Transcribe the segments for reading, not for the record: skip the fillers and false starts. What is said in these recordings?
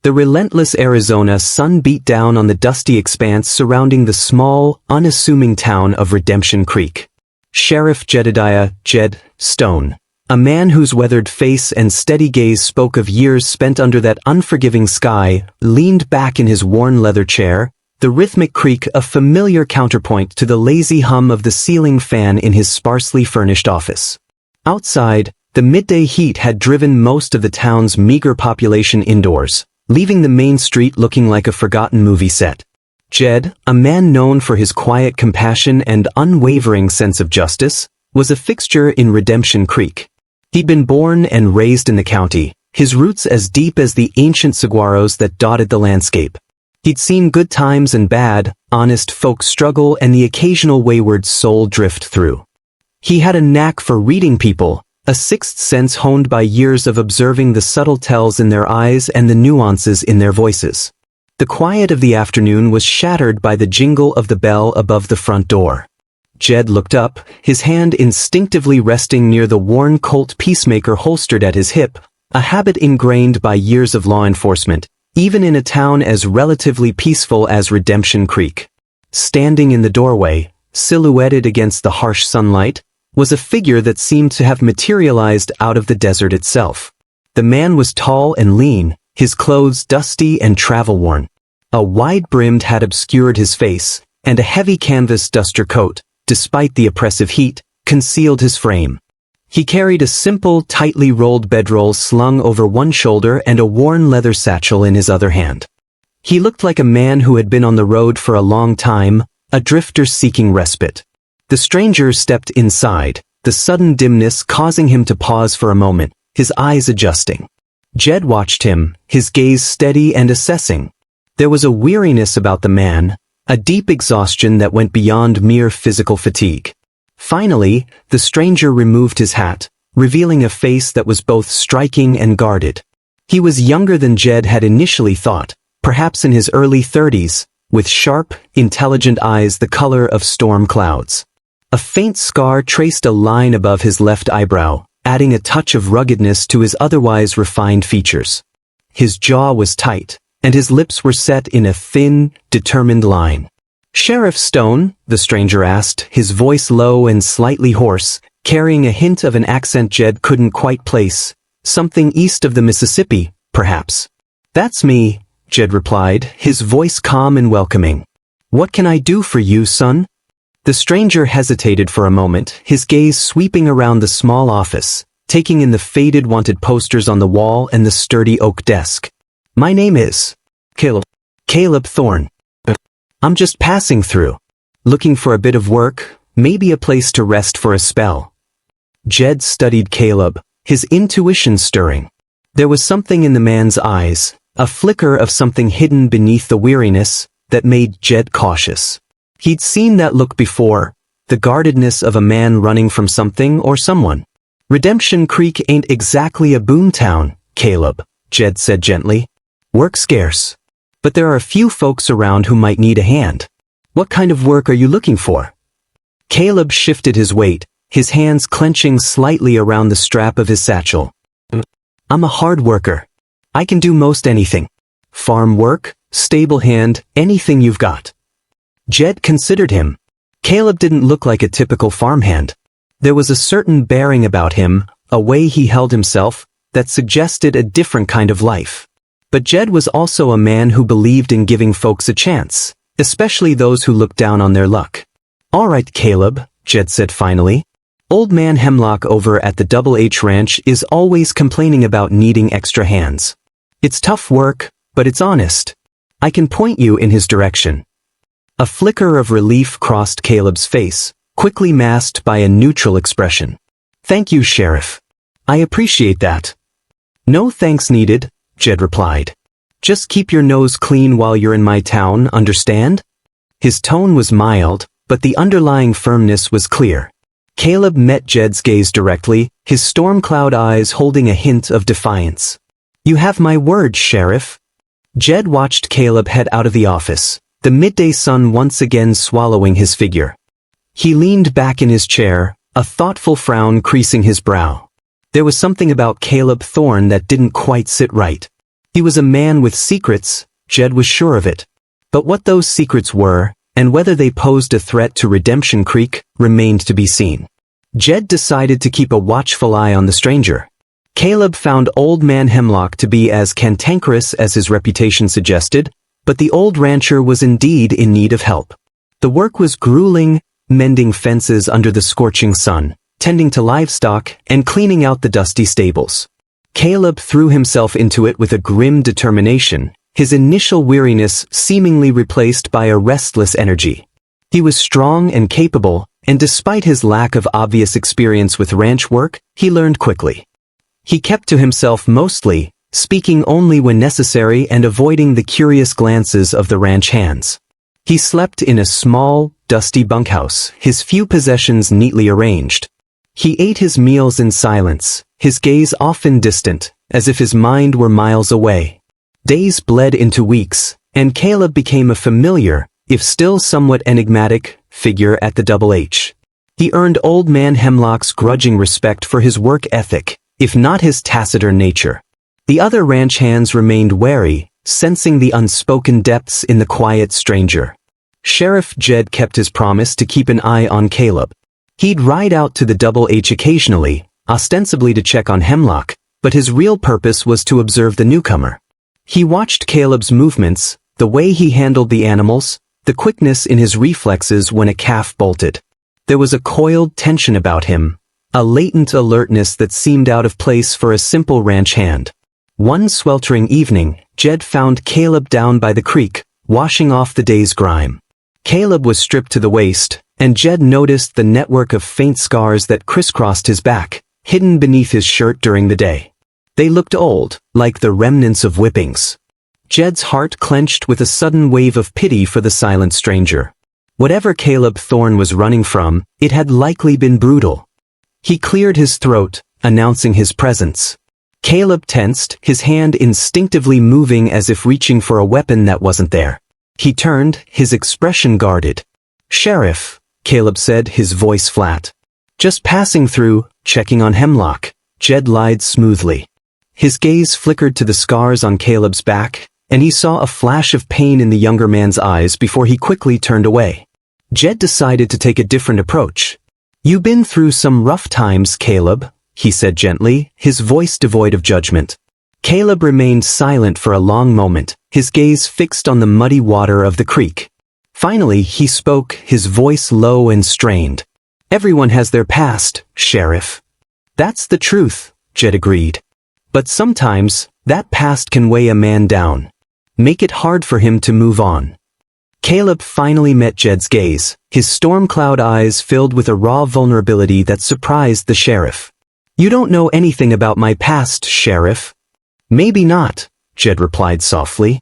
The relentless Arizona sun beat down on the dusty expanse surrounding the small, unassuming town of Redemption Creek. Sheriff Jedediah Jed Stone, a man whose weathered face and steady gaze spoke of years spent under that unforgiving sky, leaned back in his worn leather chair, the rhythmic creak a familiar counterpoint to the lazy hum of the ceiling fan in his sparsely furnished office. Outside, the midday heat had driven most of the town's meager population indoors, leaving the main street looking like a forgotten movie set. Jed, a man known for his quiet compassion and unwavering sense of justice, was a fixture in Redemption Creek. He'd been born and raised in the county, his roots as deep as the ancient saguaros that dotted the landscape. He'd seen good times and bad, honest folk struggle and the occasional wayward soul drift through. He had a knack for reading people, a sixth sense honed by years of observing the subtle tells in their eyes and the nuances in their voices. The quiet of the afternoon was shattered by the jingle of the bell above the front door. Jed looked up, his hand instinctively resting near the worn Colt Peacemaker holstered at his hip, a habit ingrained by years of law enforcement, even in a town as relatively peaceful as Redemption Creek. Standing in the doorway, silhouetted against the harsh sunlight, was a figure that seemed to have materialized out of the desert itself. The man was tall and lean, his clothes dusty and travel-worn. A wide-brimmed hat obscured his face, and a heavy canvas duster coat, despite the oppressive heat, concealed his frame. He carried a simple, tightly rolled bedroll slung over one shoulder and a worn leather satchel in his other hand. He looked like a man who had been on the road for a long time, a drifter seeking respite. The stranger stepped inside, the sudden dimness causing him to pause for a moment, his eyes adjusting. Jed watched him, his gaze steady and assessing. There was a weariness about the man, a deep exhaustion that went beyond mere physical fatigue. Finally, the stranger removed his hat, revealing a face that was both striking and guarded. He was younger than Jed had initially thought, perhaps in his early 30s, with sharp, intelligent eyes the color of storm clouds. A faint scar traced a line above his left eyebrow, adding a touch of ruggedness to his otherwise refined features. His jaw was tight, and his lips were set in a thin, determined line. "Sheriff Stone?" the stranger asked, his voice low and slightly hoarse, carrying a hint of an accent Jed couldn't quite place. "Something east of the Mississippi, perhaps." "That's me," Jed replied, his voice calm and welcoming. "What can I do for you, son?" The stranger hesitated for a moment, his gaze sweeping around the small office, taking in the faded wanted posters on the wall and the sturdy oak desk. "My name is Caleb Thorne. I'm just passing through. Looking for a bit of work, maybe a place to rest for a spell." Jed studied Caleb, his intuition stirring. There was something in the man's eyes, a flicker of something hidden beneath the weariness, that made Jed cautious. He'd seen that look before, the guardedness of a man running from something or someone. "Redemption Creek ain't exactly a boomtown, Caleb," Jed said gently. "Work scarce. But there are a few folks around who might need a hand. What kind of work are you looking for?" Caleb shifted his weight, his hands clenching slightly around the strap of his satchel. "I'm a hard worker. I can do most anything. Farm work, stable hand, anything you've got." Jed considered him. Caleb didn't look like a typical farmhand. There was a certain bearing about him, a way he held himself, that suggested a different kind of life. But Jed was also a man who believed in giving folks a chance, especially those who looked down on their luck. "All right, Caleb," Jed said finally. "Old man Hemlock over at the Double H Ranch is always complaining about needing extra hands. It's tough work, but it's honest. I can point you in his direction." A flicker of relief crossed Caleb's face, quickly masked by a neutral expression. "Thank you, Sheriff. I appreciate that." "No thanks needed," Jed replied. "Just keep your nose clean while you're in my town, understand?" His tone was mild, but the underlying firmness was clear. Caleb met Jed's gaze directly, his storm cloud eyes holding a hint of defiance. "You have my word, Sheriff." Jed watched Caleb head out of the office, the midday sun once again swallowing his figure. He leaned back in his chair, a thoughtful frown creasing his brow. There was something about Caleb Thorne that didn't quite sit right. He was a man with secrets, Jed was sure of it. But what those secrets were, and whether they posed a threat to Redemption Creek, remained to be seen. Jed decided to keep a watchful eye on the stranger. Caleb found Old Man Hemlock to be as cantankerous as his reputation suggested, but the old rancher was indeed in need of help. The work was grueling, mending fences under the scorching sun, tending to livestock, and cleaning out the dusty stables. Caleb threw himself into it with a grim determination, his initial weariness seemingly replaced by a restless energy. He was strong and capable, and despite his lack of obvious experience with ranch work, he learned quickly. He kept to himself mostly, speaking only when necessary and avoiding the curious glances of the ranch hands. He slept in a small, dusty bunkhouse, his few possessions neatly arranged. He ate his meals in silence, his gaze often distant, as if his mind were miles away. Days bled into weeks, and Caleb became a familiar, if still somewhat enigmatic, figure at the Double H. He earned Old Man Hemlock's grudging respect for his work ethic, if not his taciturn nature. The other ranch hands remained wary, sensing the unspoken depths in the quiet stranger. Sheriff Jed kept his promise to keep an eye on Caleb. He'd ride out to the Double H occasionally, ostensibly to check on Hemlock, but his real purpose was to observe the newcomer. He watched Caleb's movements, the way he handled the animals, the quickness in his reflexes when a calf bolted. There was a coiled tension about him, a latent alertness that seemed out of place for a simple ranch hand. One sweltering evening, Jed found Caleb down by the creek, washing off the day's grime. Caleb was stripped to the waist, and Jed noticed the network of faint scars that crisscrossed his back, hidden beneath his shirt during the day. They looked old, like the remnants of whippings. Jed's heart clenched with a sudden wave of pity for the silent stranger. Whatever Caleb Thorne was running from, it had likely been brutal. He cleared his throat, announcing his presence. Caleb tensed, his hand instinctively moving as if reaching for a weapon that wasn't there. He turned, his expression guarded. "Sheriff," Caleb said, his voice flat. "Just passing through, checking on Hemlock," Jed lied smoothly. His gaze flickered to the scars on Caleb's back, and he saw a flash of pain in the younger man's eyes before he quickly turned away. Jed decided to take a different approach. "You been through some rough times, Caleb," he said gently, his voice devoid of judgment. Caleb remained silent for a long moment, his gaze fixed on the muddy water of the creek. Finally, he spoke, his voice low and strained. "Everyone has their past, Sheriff." "That's the truth," Jed agreed. "But sometimes, that past can weigh a man down. Make it hard for him to move on." Caleb finally met Jed's gaze, his storm cloud eyes filled with a raw vulnerability that surprised the sheriff. "You don't know anything about my past, Sheriff." "Maybe not," Jed replied softly.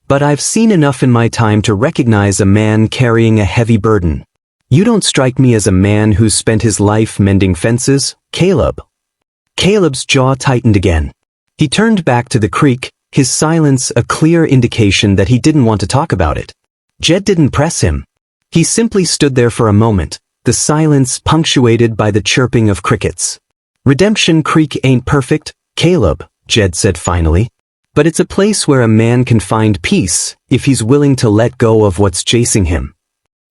"But I've seen enough in my time to recognize a man carrying a heavy burden. You don't strike me as a man who's spent his life mending fences, Caleb." Caleb's jaw tightened again. He turned back to the creek, his silence a clear indication that he didn't want to talk about it. Jed didn't press him. He simply stood there for a moment, the silence punctuated by the chirping of crickets. "Redemption Creek ain't perfect, Caleb," Jed said finally. "But it's a place where a man can find peace, if he's willing to let go of what's chasing him."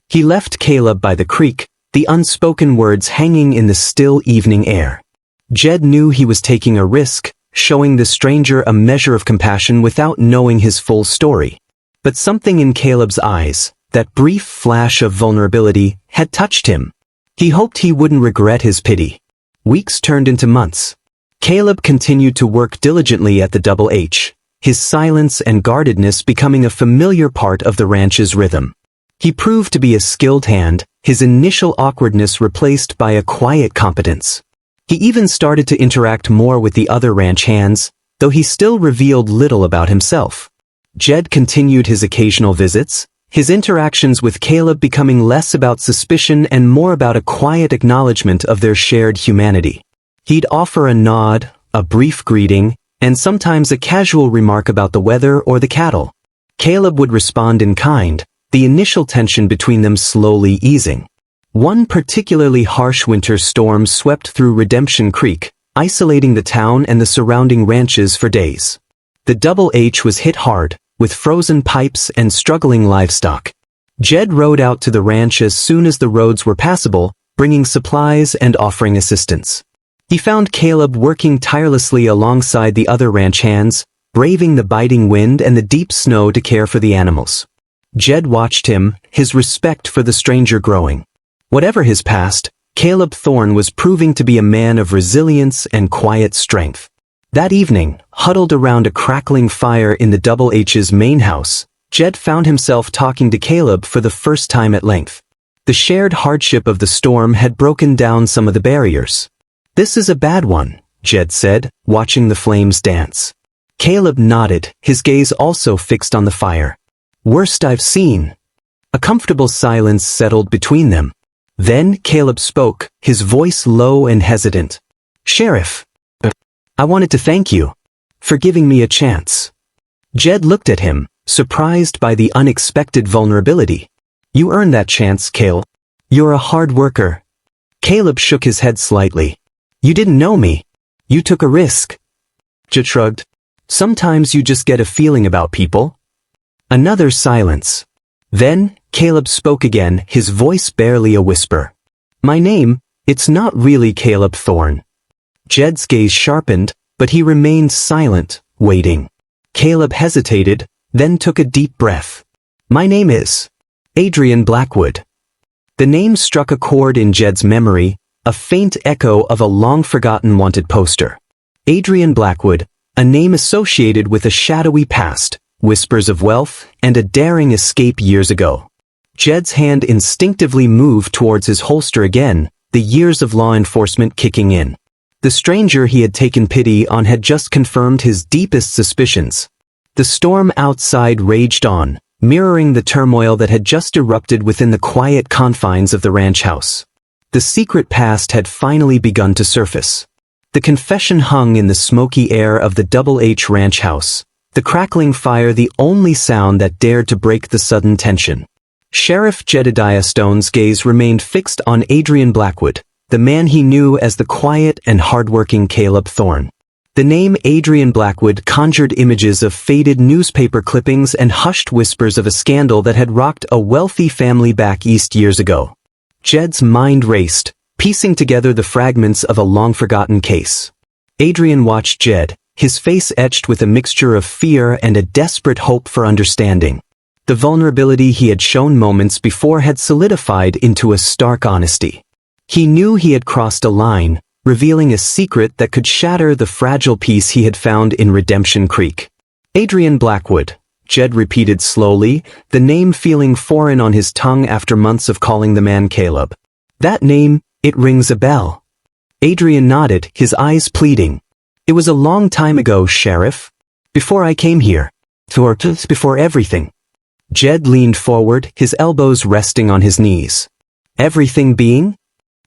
He left Caleb by the creek, the unspoken words hanging in the still evening air. Jed knew he was taking a risk, showing the stranger a measure of compassion without knowing his full story. But something in Caleb's eyes, that brief flash of vulnerability, had touched him. He hoped he wouldn't regret his pity. Weeks turned into months. Caleb continued to work diligently at the Double H, his silence and guardedness becoming a familiar part of the ranch's rhythm. He proved to be a skilled hand, his initial awkwardness replaced by a quiet competence. He even started to interact more with the other ranch hands, though he still revealed little about himself. Jed continued his occasional visits, his interactions with Caleb becoming less about suspicion and more about a quiet acknowledgement of their shared humanity. He'd offer a nod, a brief greeting, and sometimes a casual remark about the weather or the cattle. Caleb would respond in kind, the initial tension between them slowly easing. One particularly harsh winter storm swept through Redemption Creek, isolating the town and the surrounding ranches for days. The Double H was hit hard, with frozen pipes and struggling livestock. Jed rode out to the ranch as soon as the roads were passable, bringing supplies and offering assistance. He found Caleb working tirelessly alongside the other ranch hands, braving the biting wind and the deep snow to care for the animals. Jed watched him, his respect for the stranger growing. Whatever his past, Caleb Thorne was proving to be a man of resilience and quiet strength. That evening, huddled around a crackling fire in the Double H's main house, Jed found himself talking to Caleb for the first time at length. The shared hardship of the storm had broken down some of the barriers. "This is a bad one," Jed said, watching the flames dance. Caleb nodded, his gaze also fixed on the fire. "Worst I've seen." A comfortable silence settled between them. Then Caleb spoke, his voice low and hesitant. "Sheriff, I wanted to thank you for giving me a chance." Jed looked at him, surprised by the unexpected vulnerability. "You earned that chance, Cale. You're a hard worker." Caleb shook his head slightly. "You didn't know me. You took a risk." Jed shrugged. "Sometimes you just get a feeling about people." Another silence. Then, Caleb spoke again, his voice barely a whisper. "My name, it's not really Caleb Thorne." Jed's gaze sharpened, but he remained silent, waiting. Caleb hesitated, then took a deep breath. "My name is Adrian Blackwood." The name struck a chord in Jed's memory, a faint echo of a long-forgotten wanted poster. Adrian Blackwood, a name associated with a shadowy past, whispers of wealth, and a daring escape years ago. Jed's hand instinctively moved towards his holster again, the years of law enforcement kicking in. The stranger he had taken pity on had just confirmed his deepest suspicions. The storm outside raged on, mirroring the turmoil that had just erupted within the quiet confines of the ranch house. The secret past had finally begun to surface. The confession hung in the smoky air of the Double H ranch house, the crackling fire the only sound that dared to break the sudden tension. Sheriff Jedediah Stone's gaze remained fixed on Adrian Blackwood, the man he knew as the quiet and hardworking Caleb Thorne. The name Adrian Blackwood conjured images of faded newspaper clippings and hushed whispers of a scandal that had rocked a wealthy family back east years ago. Jed's mind raced, piecing together the fragments of a long-forgotten case. Adrian watched Jed, his face etched with a mixture of fear and a desperate hope for understanding. The vulnerability he had shown moments before had solidified into a stark honesty. He knew he had crossed a line, revealing a secret that could shatter the fragile peace he had found in Redemption Creek. "Adrian Blackwood," Jed repeated slowly, the name feeling foreign on his tongue after months of calling the man Caleb. "That name, it rings a bell." Adrian nodded, his eyes pleading. "It was a long time ago, Sheriff. Before I came here. Before everything." Jed leaned forward, his elbows resting on his knees. "Everything being?"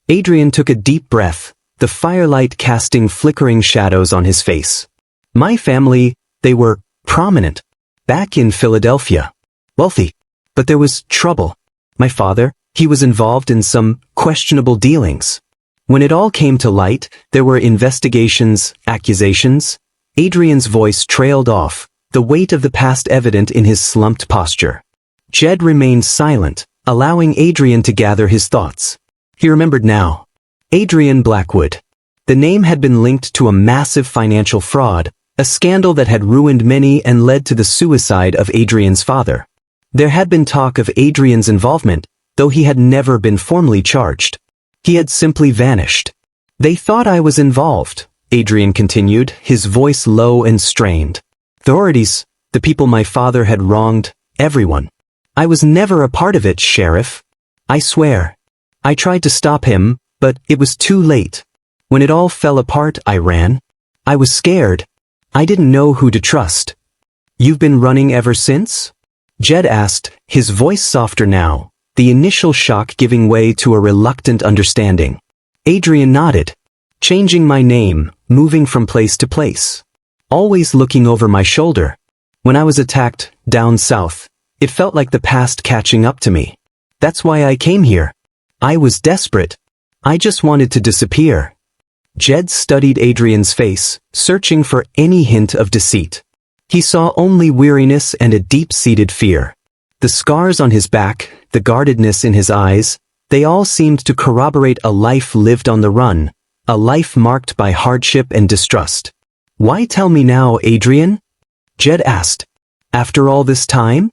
Adrian took a deep breath, the firelight casting flickering shadows on his face. "My family, they were prominent. Back in Philadelphia. Wealthy. But there was trouble. My father, he was involved in some questionable dealings. When it all came to light, there were investigations, accusations." Adrian's voice trailed off, the weight of the past evident in his slumped posture. Jed remained silent, allowing Adrian to gather his thoughts. He remembered now. Adrian Blackwood. The name had been linked to a massive financial fraud, a scandal that had ruined many and led to the suicide of Adrian's father. There had been talk of Adrian's involvement, though he had never been formally charged. He had simply vanished. "They thought I was involved," Adrian continued, his voice low and strained. "Authorities, the people my father had wronged, everyone. I was never a part of it, Sheriff. I swear. I tried to stop him, but it was too late. When it all fell apart, I ran. I was scared. I didn't know who to trust." "You've been running ever since?" Jed asked, his voice softer now, the initial shock giving way to a reluctant understanding. Adrian nodded. "Changing my name, moving from place to place. Always looking over my shoulder. When I was attacked, down south, it felt like the past catching up to me. That's why I came here. I was desperate. I just wanted to disappear." Jed studied Adrian's face, searching for any hint of deceit. He saw only weariness and a deep-seated fear. The scars on his back, the guardedness in his eyes, they all seemed to corroborate a life lived on the run, a life marked by hardship and distrust. "Why tell me now, Adrian?" Jed asked. "After all this time?"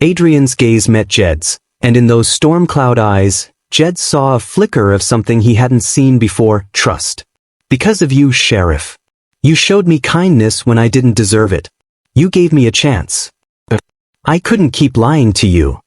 Adrian's gaze met Jed's, and in those storm cloud eyes, Jed saw a flicker of something he hadn't seen before: trust. "Because of you, Sheriff. You showed me kindness when I didn't deserve it. You gave me a chance. I couldn't keep lying to you."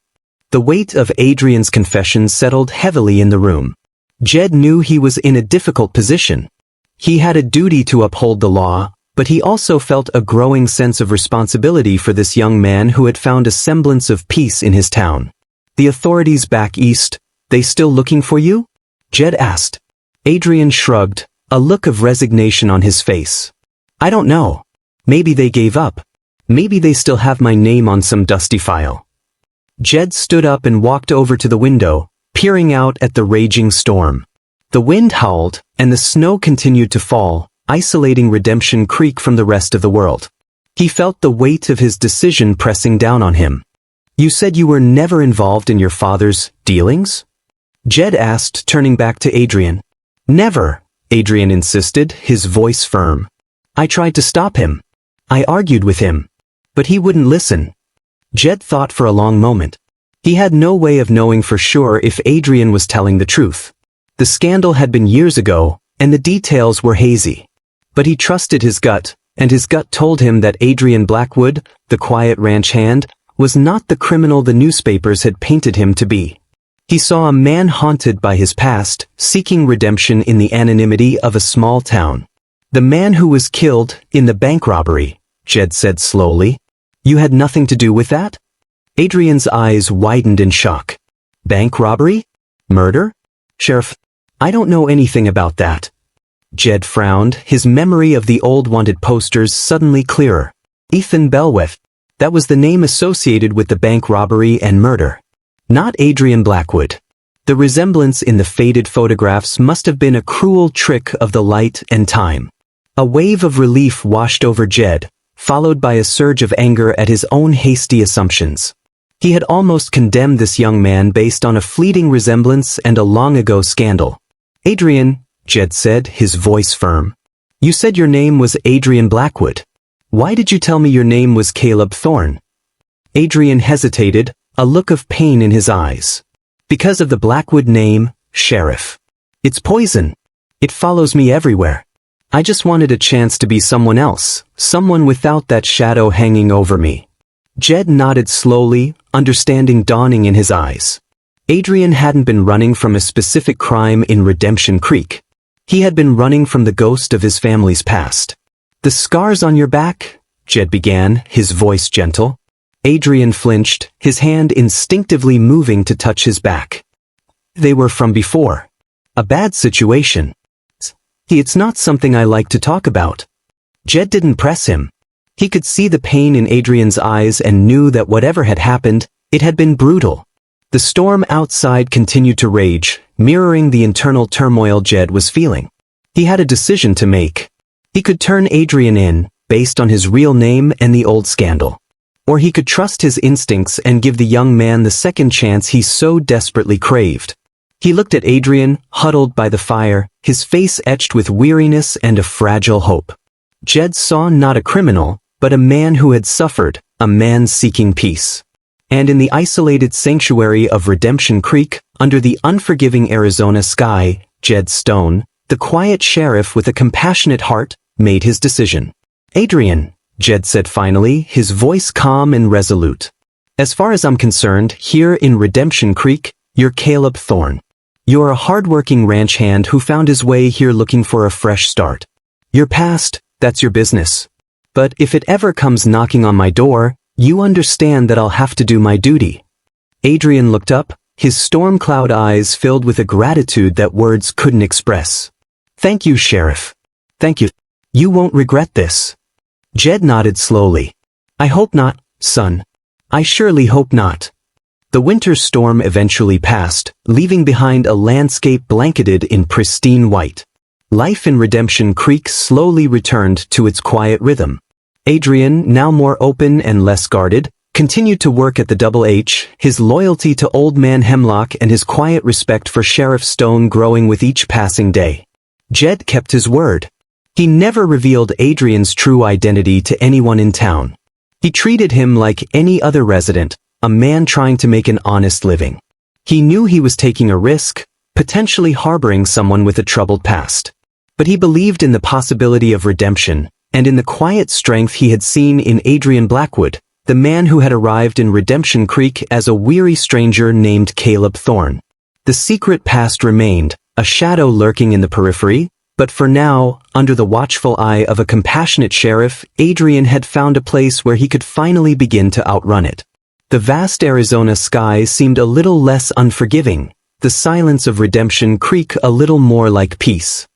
The weight of Adrian's confession settled heavily in the room. Jed knew he was in a difficult position. He had a duty to uphold the law, but he also felt a growing sense of responsibility for this young man who had found a semblance of peace in his town. "The authorities back east, they still looking for you?" Jed asked. Adrian shrugged, a look of resignation on his face. "I don't know. Maybe they gave up. Maybe they still have my name on some dusty file." Jed stood up and walked over to the window, peering out at the raging storm. The wind howled, and the snow continued to fall, isolating Redemption Creek from the rest of the world. He felt the weight of his decision pressing down on him. "You said you were never involved in your father's dealings?" Jed asked, turning back to Adrian. "Never," Adrian insisted, his voice firm. "I tried to stop him. I argued with him. But he wouldn't listen." Jed thought for a long moment. He had no way of knowing for sure if Adrian was telling the truth. The scandal had been years ago, and the details were hazy. But he trusted his gut, and his gut told him that Adrian Blackwood, the quiet ranch hand, was not the criminal the newspapers had painted him to be. He saw a man haunted by his past, seeking redemption in the anonymity of a small town. "The man who was killed in the bank robbery," Jed said slowly. "You had nothing to do with that?" Adrian's eyes widened in shock. "Bank robbery? Murder? Sheriff, I don't know anything about that." Jed frowned, his memory of the old wanted posters suddenly clearer. Ethan Belweth. That was the name associated with the bank robbery and murder. Not Adrian Blackwood. The resemblance in the faded photographs must have been a cruel trick of the light and time. A wave of relief washed over Jed, followed by a surge of anger at his own hasty assumptions. He had almost condemned this young man based on a fleeting resemblance and a long-ago scandal. "Adrian," Jed said, his voice firm. "You said your name was Adrian Blackwood. Why did you tell me your name was Caleb Thorne?" Adrian hesitated, a look of pain in his eyes. "Because of the Blackwood name, Sheriff. It's poison. It follows me everywhere. I just wanted a chance to be someone else, someone without that shadow hanging over me." Jed nodded slowly, understanding dawning in his eyes. Adrian hadn't been running from a specific crime in Redemption Creek. He had been running from the ghost of his family's past. "The scars on your back?" Jed began, his voice gentle. Adrian flinched, his hand instinctively moving to touch his back. "They were from before. A bad situation. It's not something I like to talk about." Jed didn't press him. He could see the pain in Adrian's eyes and knew that whatever had happened, it had been brutal. The storm outside continued to rage, mirroring the internal turmoil Jed was feeling. He had a decision to make. He could turn Adrian in, based on his real name and the old scandal. Or he could trust his instincts and give the young man the second chance he so desperately craved. He looked at Adrian, huddled by the fire, his face etched with weariness and a fragile hope. Jed saw not a criminal, but a man who had suffered, a man seeking peace. And in the isolated sanctuary of Redemption Creek, under the unforgiving Arizona sky, Jed Stone, the quiet sheriff with a compassionate heart, made his decision. "Adrian," Jed said finally, his voice calm and resolute. "As far as I'm concerned, here in Redemption Creek, you're Caleb Thorne. You're a hard-working ranch hand who found his way here looking for a fresh start. Your past, that's your business. But if it ever comes knocking on my door, you understand that I'll have to do my duty." Adrian looked up, his storm cloud eyes filled with a gratitude that words couldn't express. "Thank you, Sheriff. Thank you. You won't regret this." Jed nodded slowly. "I hope not, son. I surely hope not." The winter storm eventually passed, leaving behind a landscape blanketed in pristine white. Life in Redemption Creek slowly returned to its quiet rhythm. Adrian, now more open and less guarded, continued to work at the Double H, his loyalty to Old Man Hemlock and his quiet respect for Sheriff Stone growing with each passing day. Jed kept his word. He never revealed Adrian's true identity to anyone in town. He treated him like any other resident, a man trying to make an honest living. He knew he was taking a risk, potentially harboring someone with a troubled past. But he believed in the possibility of redemption, and in the quiet strength he had seen in Adrian Blackwood, the man who had arrived in Redemption Creek as a weary stranger named Caleb Thorne. The secret past remained, a shadow lurking in the periphery, but for now, under the watchful eye of a compassionate sheriff, Adrian had found a place where he could finally begin to outrun it. The vast Arizona sky seemed a little less unforgiving, the silence of Redemption Creek a little more like peace.